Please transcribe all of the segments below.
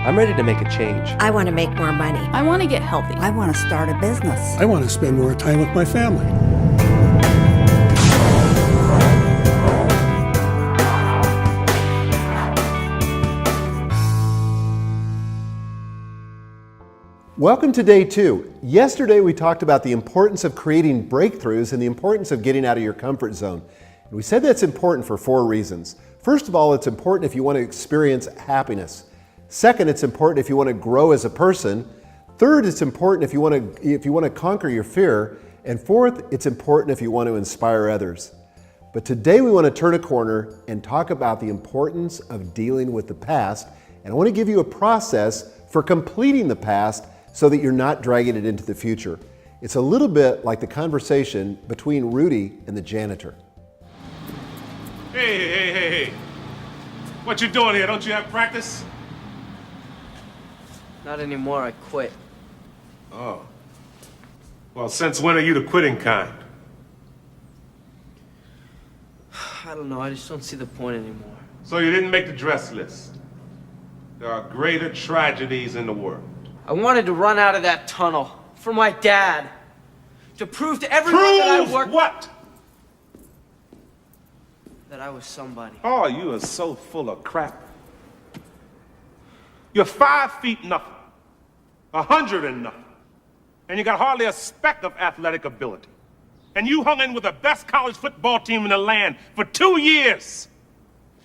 I'm ready to make a change. I want to make more money. I want to get healthy. I want to start a business. I want to spend more time with my family. Welcome to day 2. Yesterday we talked about the importance of creating breakthroughs and the importance of getting out of your comfort zone. And we said that's important for 4 reasons. First of all, it's important if you want to experience happiness. Second, it's important if you want to grow as a person. Third, it's important if you want to conquer your fear. And fourth, it's important if you want to inspire others. But today we want to turn a corner and talk about the importance of dealing with the past. And I want to give you a process for completing the past so that you're not dragging it into the future. It's a little bit like the conversation between Rudy and the janitor. Hey. What you doing here? Don't you have practice? Not anymore, I quit. Oh. Well, since when are you the quitting kind? I don't know, I just don't see the point anymore. So you didn't make the dress list. There are greater tragedies in the world. I wanted to run out of that tunnel for my dad. To prove to everyone that I worked... what? That I was somebody. Oh, you are so full of crap. You're 5 feet nothing. 100 and nothing. And you got hardly a speck of athletic ability. And you hung in with the best college football team in the land for 2 years.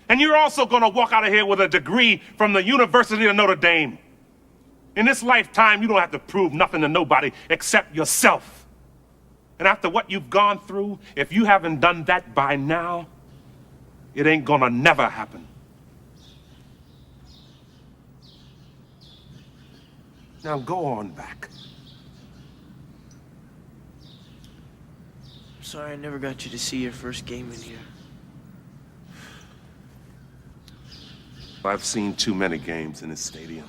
And you're also gonna walk out of here with a degree from the University of Notre Dame. In this lifetime, you don't have to prove nothing to nobody except yourself. And after what you've gone through, if you haven't done that by now, it ain't gonna never happen. Now go on back. I'm sorry I never got you to see your first game in here. I've seen too many games in this stadium.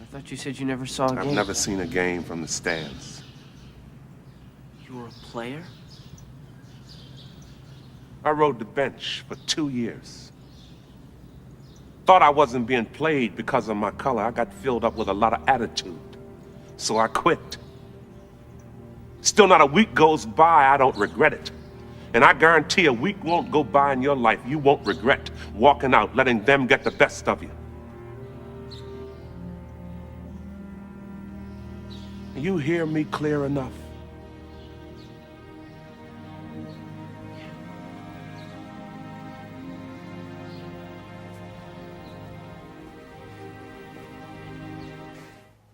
I thought you said you never saw a game. I've never seen a game from the stands. You were a player? I rode the bench for 2 years. Thought I wasn't being played because of my color. I got filled up with a lot of attitude. So I quit. Still not a week goes by, I don't regret it. And I guarantee a week won't go by in your life you won't regret walking out, letting them get the best of you. You hear me clear enough?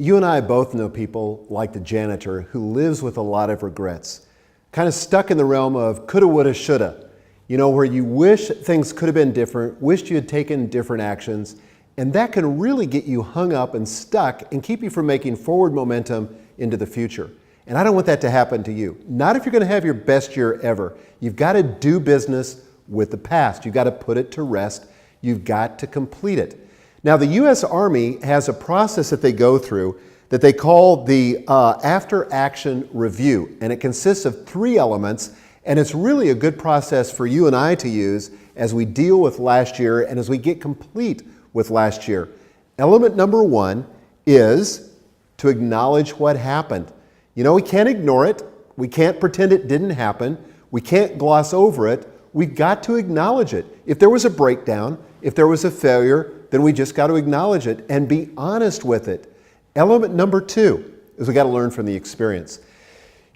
You and I both know people like the janitor who lives with a lot of regrets, kind of stuck in the realm of coulda, woulda, shoulda, where you wish things could have been different, wished you had taken different actions, and that can really get you hung up and stuck and keep you from making forward momentum into the future. And I don't want that to happen to you. Not if you're going to have your best year ever. You've got to do business with the past. You've got to put it to rest. You've got to complete it. Now, the U.S. Army has a process that they go through that they call the after-action review, and it consists of 3 elements, and it's really a good process for you and I to use as we deal with last year and as we get complete with last year. Element number 1 is to acknowledge what happened. We can't ignore it. We can't pretend it didn't happen. We can't gloss over it. We've got to acknowledge it. If there was a breakdown, if there was a failure, then we just got to acknowledge it and be honest with it. Element number 2 is we got to learn from the experience.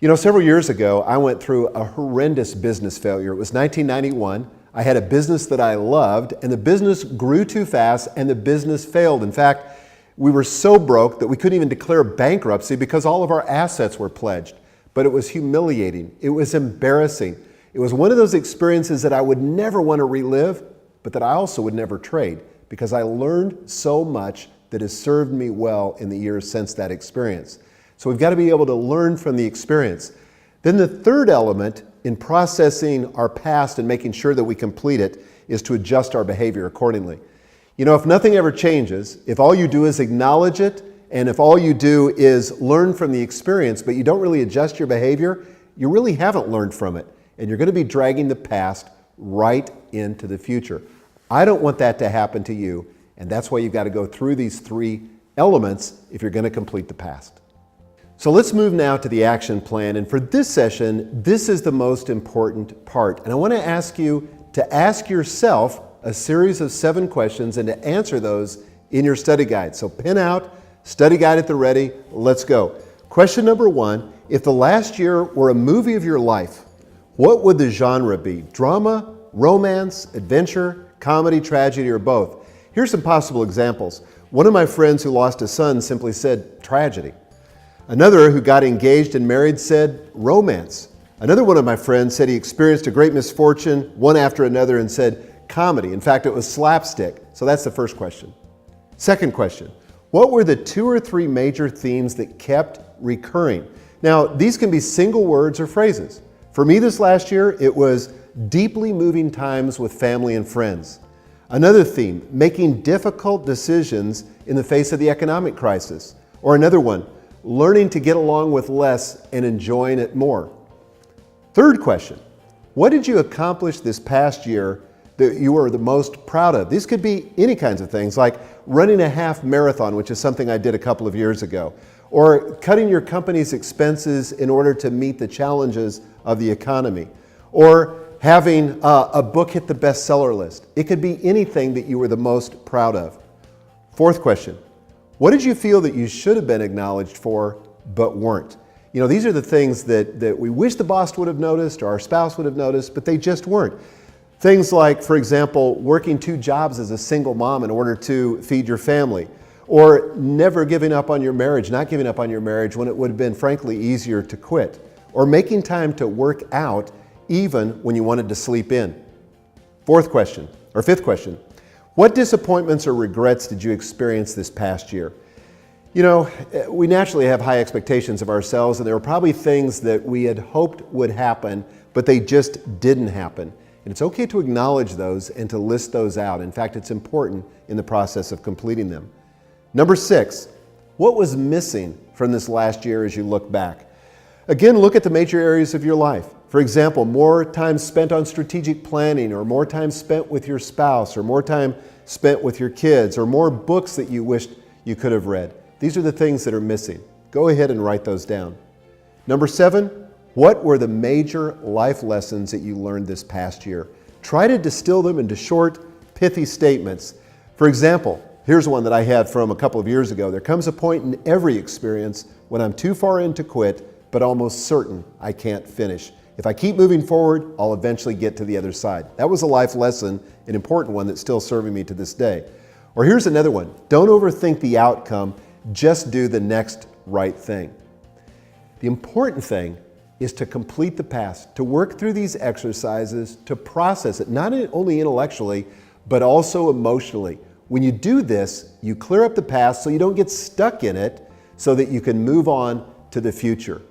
Several years ago, I went through a horrendous business failure. It was 1991. I had a business that I loved, and the business grew too fast, and the business failed. In fact, we were so broke that we couldn't even declare bankruptcy because all of our assets were pledged. But it was humiliating. It was embarrassing. It was one of those experiences that I would never want to relive, but that I also would never trade, because I learned so much that has served me well in the years since that experience. So we've got to be able to learn from the experience. Then the third element in processing our past and making sure that we complete it is to adjust our behavior accordingly. If nothing ever changes, if all you do is acknowledge it, and if all you do is learn from the experience, but you don't really adjust your behavior, you really haven't learned from it. And you're going to be dragging the past right into the future. I don't want that to happen to you, And that's why you've got to go through these 3 elements if you're going to complete the past. So let's move now to the action plan. And for this session, this is the most important part. And I want to ask you to ask yourself a series of 7 questions and to answer those in your study guide. So pen out, study guide at the ready, let's go. Question number 1, if the last year were a movie of your life, what would the genre be? Drama, romance, adventure, comedy, tragedy, or both? Here's some possible examples. One of my friends who lost a son simply said tragedy. Another who got engaged and married said romance. Another one of my friends said he experienced a great misfortune, one after another, and said comedy. In fact, it was slapstick. So that's the first question. Second question, what were the 2 or 3 major themes that kept recurring? Now, these can be single words or phrases. For me this last year, it was deeply moving times with family and friends. Another theme, making difficult decisions in the face of the economic crisis. Or another one, learning to get along with less and enjoying it more. Third question, what did you accomplish this past year that you were the most proud of? These could be any kinds of things, like running a half marathon, which is something I did a couple of years ago, or cutting your company's expenses in order to meet the challenges of the economy, or having a book hit the bestseller list. It could be anything that you were the most proud of. Fourth question, what did you feel that you should have been acknowledged for but weren't? You know, these are the things that we wish the boss would have noticed or our spouse would have noticed, but they just weren't. Things like, for example, working 2 jobs as a single mom in order to feed your family, or never giving up on your marriage, not giving up on your marriage when it would have been frankly easier to quit, or making time to work out even when you wanted to sleep in. Fifth question, what disappointments or regrets did you experience this past year? You know, we naturally have high expectations of ourselves, and there were probably things that we had hoped would happen, but they just didn't happen. And it's okay to acknowledge those and to list those out. In fact, it's important in the process of completing them. Number 6, what was missing from this last year as you look back? Again, look at the major areas of your life. For example, more time spent on strategic planning, or more time spent with your spouse, or more time spent with your kids, or more books that you wished you could have read. These are the things that are missing. Go ahead and write those down. Number 7, what were the major life lessons that you learned this past year? Try to distill them into short, pithy statements. For example, here's one that I had from a couple of years ago. There comes a point in every experience when I'm too far in to quit, but almost certain I can't finish. If I keep moving forward, I'll eventually get to the other side. That was a life lesson, an important one that's still serving me to this day. Or here's another one. Don't overthink the outcome, just do the next right thing. The important thing is to complete the past, to work through these exercises, to process it, not only intellectually, but also emotionally. When you do this, you clear up the past so you don't get stuck in it, so that you can move on to the future.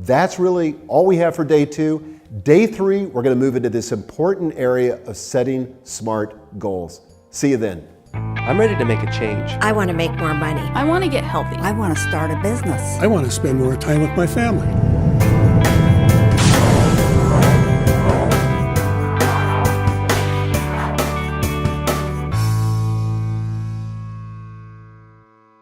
That's really all we have for day 2. Day 3, we're going to move into this important area of setting smart goals. See you then. I'm ready to make a change. I want to make more money. I want to get healthy. I want to start a business. I want to spend more time with my family.